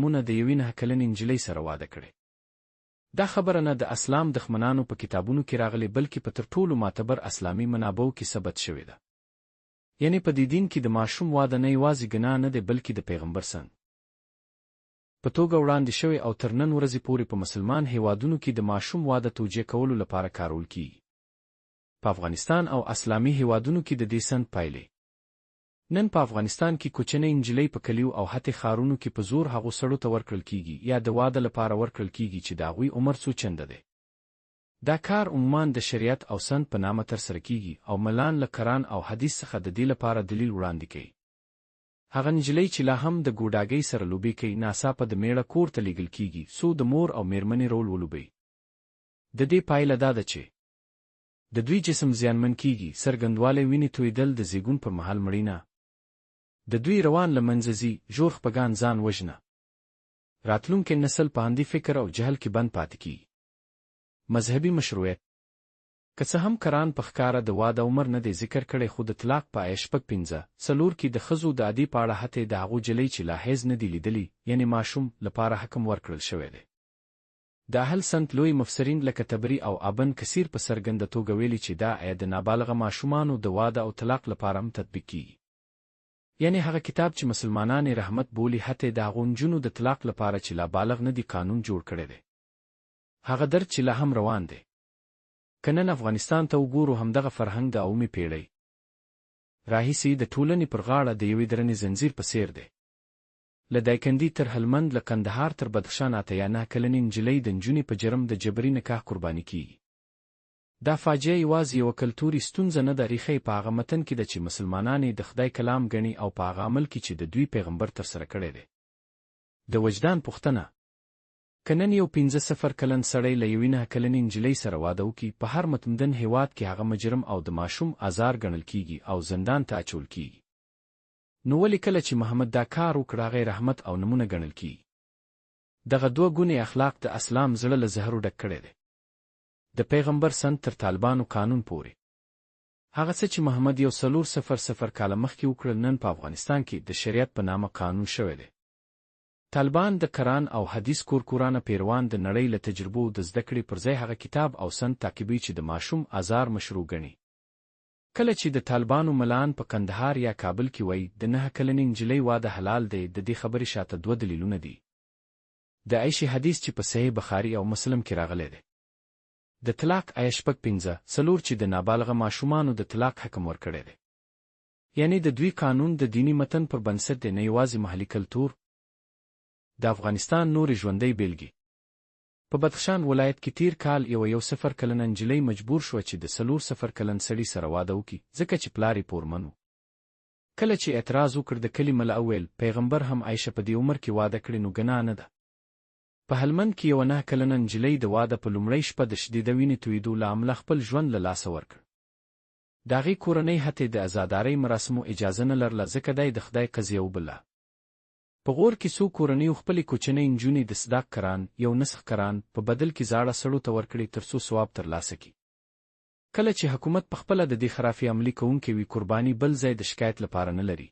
مونه د یوې 9 کلنې نجلۍ سره واده کړی. دا خبره نه د اسلام دښمنانو په کتابونو کې راغلې بلکې په تر ټولو معتبر اسلامي منابعو کې ثبت شوې ده. یعنی په دې دین کې د ماشوم واده نه یوازې ګناه نه دی بلکې د پیغمبر څنګ په توګه وړاندې شوی او تر نن ورځې پورې په مسلمان هیوادونو کې د ماشوم واده توجیه کولو لپاره کارول کیږي. په افغانستان او اسلامي هیوادونو کې د دې سند پایلې. نن په افغانستان کې کوچنۍ نجلۍ په کلیو او حتی ښارونو کې په زور هغو سړو ته ورکړل کیږي یا د واده لپاره ورکړل کیږي چې د هغوی عمر څو چنده دی. دا کار عموماً د شریعت او سند په نامه ترسره کیږي او ملان له قرآن او حدیث څخه د دې لپاره دلیل وړاندې کوي. هغه نجلۍ چې لا هم د ګوډاګۍ سره لوبې کوي ناڅاپه د میړه کور ته لیږل کیږي څو د مور او میرمنې رول ولوبوي. د دې پایله دا ده چې د دوی جسم زیانمن کیږي، څرګندوالی وینې تویدل د زیږون پر مهال مړینه، د دوی روان له منځه ځي، ژور خپګان، ځان وژنه. راتلونکی نسل په همدې فکر او جهل کې بند پاتې کیږي. مذهبي مشروعیت. که څه هم قرآن په ښکاره د واده عمر نه دی ذکر کړی خو د طلاق په آیه 4 کې د ښځو د عادي په اړه حتی د هغو جلۍ چې لا حیض نه دي لیدلي یعنی ماشوم لپاره حکم ورکړل شوی دی. د اهل سنت لوی مفسرین لکه طبري او ابن کثیر په څرګنده توګه ویلي چې دا آیه د نابالغه ماشومانو د واده او طلاق لپاره هم تطبیق کیږي. یعنی هغه کتاب چې مسلمانان رحمت بولي حتی د هغو نجونو د طلاق لپاره چې لا بالغ نه دي قانون جوړ کړی دی. هغه درد چې لا هم روان دی. که نن افغانستان ته وګورو همدغه فرهنګ د اومې پیړۍ راهیسې د ټولنې پر غاړه د یوې درنې زنځیر په څیر دی. له دایکندي تر هلمند، له کندهار تر بدخشان 9 کلنې نجلۍ د نجونې په جرم د جبري نکاح قرباني کیږي. دا فاجعه یوازې یوه کلتوري ستونزه نه ده، ریښه په هغه متن کې ده چې مسلمانان یې د خدای کلام ګڼي او په هغه عمل کې چې د دوی پیغمبر ترسره کړی دی. د وجدان پوښتنه. که نن یو 15 کلن سړی له یوې 9 کلنې نجلۍ سره واده وکړي په هر متمدن هیواد کې هغه مجرم او د ماشوم آزار ګڼل کیږي او زندان ته اچول کیږي. نو ولې کله چې محمد دا کار وکړ هغه رحمت او نمونه ګڼل کیږي؟ دغه 2 ګونې اخلاق د اسلام زړه له زهرو ډک کړی دی. د پیغمبر سند تر طالبانو قانون پورې. هغه څه چې محمد 1400 کاله مخکې وکړل نن په افغانستان کې د شریعت په نامه قانون شوی دی. طالبان د قرآن او حدیث کورکورانه پیروان د نړۍ له تجربو د زده کړې پر ځای هغه کتاب او سند تعقیبوي چې د ماشوم آزار مشروع ګڼي. کله چې د طالبانو ملان په کندهار یا کابل کې وایي د 9 کلنې نجلۍ واده حلال دی، د دې خبرې شاته 2 دلیلونه دي. د عایشې حدیث چې په صحیح بخاري او مسلم کې راغلی دی. د طلاق آیه 4 چې د نابالغه ماشومانو د طلاق حکم ورکړی دی. یعنی د دوی قانون د دینی متن پر بنسټ دی، نه یوازې محلي کلتور. د افغانستان نورې ژوندۍ بیلګې. په بدخشان ولایت کې تیر کال یو 0 کلنه نجلۍ مجبور شوه چې د 4 کلن سړي سره واده وکړي ځکه چې پلار یې پورمن و. کله چې اعتراض وکړ د کلي ملا وویل پیغمبر هم عایشه په دې عمر کې واده کړې نو ګناه نه ده. په هلمند کې یوه 9 کلنه نجلۍ د واده په لومړۍ شپه د شدیده وینې تویېدو له امله خپل ژوند له لاسه ورکړ. د هغې کورنۍ حتی د عزادارۍ مراسمو اجازه نه لرله ځکه دی د خدای قضیه وبله. په غور کې څو کورنیو خپلې کوچنۍ نجونې د صداق قرآن یو نسخ قرآن په بدل کې زاړه سړو ته ورکړي ترڅو ثواب ترلاسه کړي. کله چې حکومت پخپله د دې خرافي عملي کوونکي وي قرباني بل ځای د شکایت لپاره نه لري.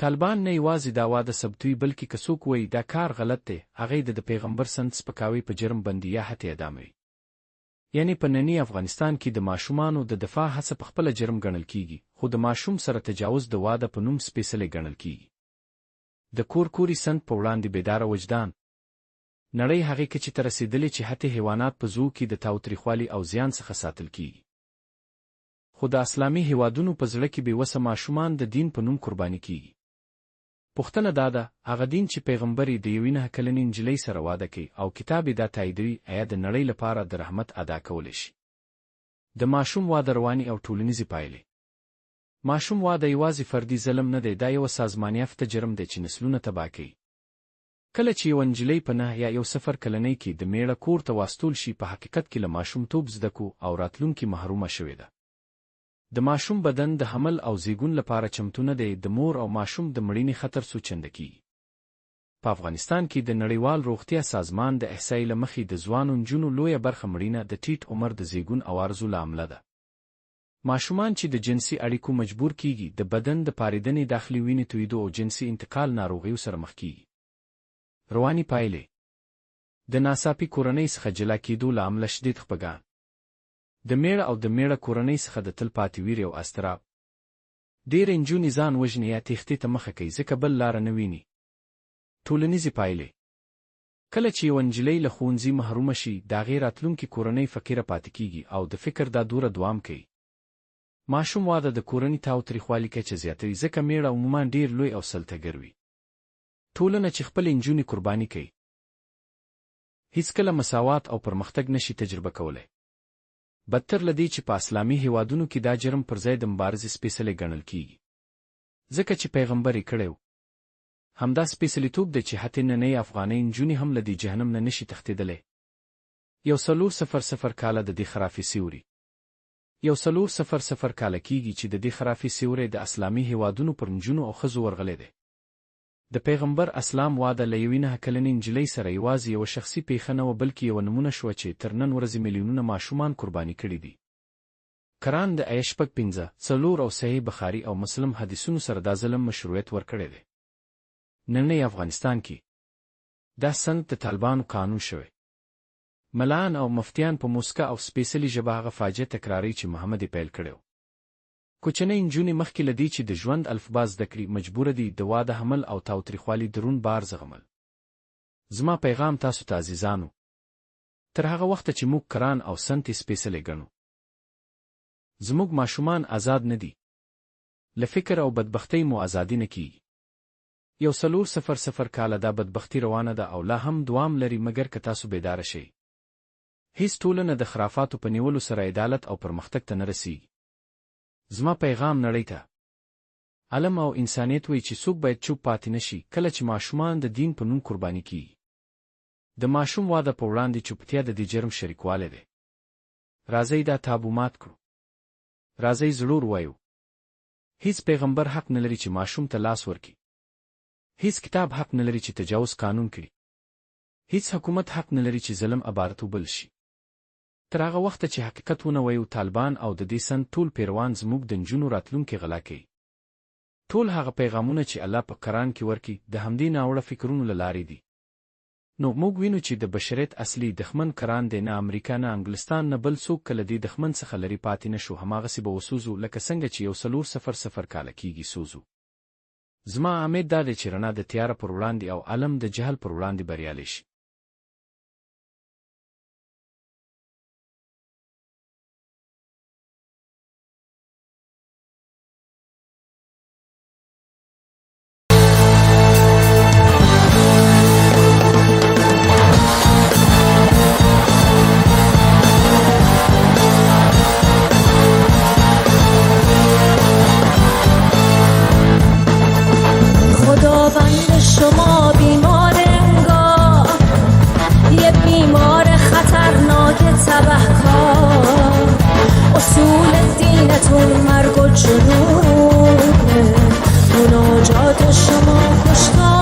طالبان نه یوازې دا واده ثبتوي بلکې که څوک وایي دا کار غلط دی هغه د پیغمبر سند سپکاوي په جرم بندي یا حتی اعداموي. یعنی په ننني افغانستان کې د ماشومانو د دفاع هڅه پخپله جرم ګڼل کیږي خو د ماشوم سره تجاوز د واده په نوم سپېڅلی ګڼل کیږي. د کورکوري سند په وړاندې بیداره وجدان. نړۍ هغې کچې ته رسېدلې چې حتی حیوانات په زو کې د تاوتریخوالي او زیان څخه ساتل کیږي. خو د اسلامي هیوادونو په زړه کې بېوسه ماشومان د دین په نوم قرباني کیږي. پوښتنه دا ده هغه دین چې پیغمبر یې د یوې 9 کلنې نجلۍ سره واده کوي او کتاب یې دا تاییدوي آیا د نړۍ لپاره د رحمت ادا کولی شي؟ د ماشوم واده رواني او ټولنیزې پایلې. ماشوم واده یوازې فردي ظلم نه دی، دا یوه سازمان یافته جرم دی چې نسلونه تباه کوي. کله چې یوه نجلۍ په 9 یا 0 کلنۍ کې د میړه کور ته واستول شي په حقیقت کې له ماشومتوب زده کو او راتلونکي محرومه شوې ده. د ماشوم بدن د حمل او زیږون لپاره چمتو نه دی، د مور او ماشوم د مړینې خطر څو چنده کیږي. په افغانستان کې د نړیوال روغتیا سازمان د احصایې له مخې د ځوانو نجونو لویه برخه مړینه د ټیټ عمر د زیږون او عرضو له امله ده. ماشومان چې د جنسي اړیکو مجبور کیږي د بدن د پارېدنې داخلي وینې تویېدو او جنسي انتقال ناروغیو سره مخ کیږي. رواني پایلې د ناڅاپي کورنۍ څخه جلا کېدو له امله شدید خفګان، د میړه او د میړه کورنۍ څخه د تل پاتې ویرې او اضطراب. ډېرې نجونې ځان وژني یا تېښتې ته مخه کوي ځکه بل لاره نه ویني. ټولنیزې پایلې: کله چې یوه نجلۍ له ښوونځي محرومه شي، د هغې راتلونکې کورنۍ فقیره پاتې کېږي او د فکر دا دوره دوام کوي. ماشوم واده د کورنۍ تاوتریخوالي کچه زیاتوي ځکه میړه عموماً ډېر لوی او سلطهګر وي. ټولنه چې خپلې نجونې قرباني کوي هیڅکله مساوات او پرمختګ نشي تجربه کولی. بدتر له دې چې په اسلامي هېوادونو کې دا جرم پر ځای د مبارزې سپېڅلی ګڼل کېږي، ځکه چې پیغمبر یې کړی و. همدا سپېڅلیتوب دی چې حتی نننۍ افغانۍ نجونې هم له دې جهنم نه نشي تښتېدلی. 1400 کاله د دې خرافې سیوري 1400 کاله کېږي چې د دې خرافې سیوری د اسلامي هېوادونو پر نجونو او ښځو ورغلی دی. د پیغمبر اسلام واده له یوې 9 کلنې نجلۍ سره یوازې یوه شخصي پیښه نه وه، بلکې یوه نمونه شوه چې تر نن ورځې میلیونونه ماشومان قرباني کړي دي. قرآن د آیه 5:4 او صحیح بخاري او مسلم حدیثونو سره دا ظلم مشروعیت ورکړی دی. نننی افغانستان کې دا سند د طالبانو قانون شوی. ملان او مفتیان په موسکا او سپېڅلې ژبه هغه فاجعه تکراري چې محمد یې پیل کړی و. کوچنۍ نجونې مخکې له دې چې د ژوند الفبا زده کړي مجبوره دي د واده حمل او تاوتریخوالي درون بار زغمل. زما پیغام تاسو ته عزیزانو، تر هغه وخته چې موږ قرآن او سنت یې سپېڅلی ګڼو، زموږ ماشومان آزاد نه دي. له فکر او بدبختۍ مو ازادي نه کیږي. 1400 کاله دا بدبختي روانه ده او لا هم دوام لري، مګر که تاسو بیداره شئ. هیڅ ټولنه د خرافاتو په نیولو سره عدالت او پرمختګ ته نه رسیږي. زما پیغام نړۍ ته، علم او انسانیت وایي چې څوک باید چوپ پاتې نشي کله چې ماشومان د دین په نوم قرباني کیږي. د ماشوم واده په وړاندې چوپتیا د دې جرم شریکوالی دی. راځئ دا تابو مات کړو. راځئ زړور وایو. هیڅ پیغمبر حق نه لري چې ماشوم ته لاس ورکړي. هیڅ کتاب حق نه لري چې تجاوز قانون کړي. هیڅ حکومت حق نه لري چې ظلم عبارت وبل شي. تر هغه وخته چې حقیقت ونه وایو، طالبان او د دې سند ټول پیروان زموږ د نجونو راتلونکي غلا کوي. ټول هغه پیغامونه چې الله په قرآن کې ورکړي د همدې ناوړه فکرونو له لارې دي. نو موږ وینو چې د بشریت اصلي دښمن قرآن دی، نه امریکا نه انګلستان نه بل څوک. کله دې دښمن څخه لرې پاتې نه شو، هماغسې به وسوځو لکه څنګه چې 1400 کاله کېږي سوځو. زما امید دا دی چې رڼا د تیاره پر وړاندې او علم د جهل پر وړاندې بریالی شي. شما بیمار انگار، یه بیمار خطرناک تبهکار. اصول دینتون مرگ و جنونه، مناجات شما کشتار.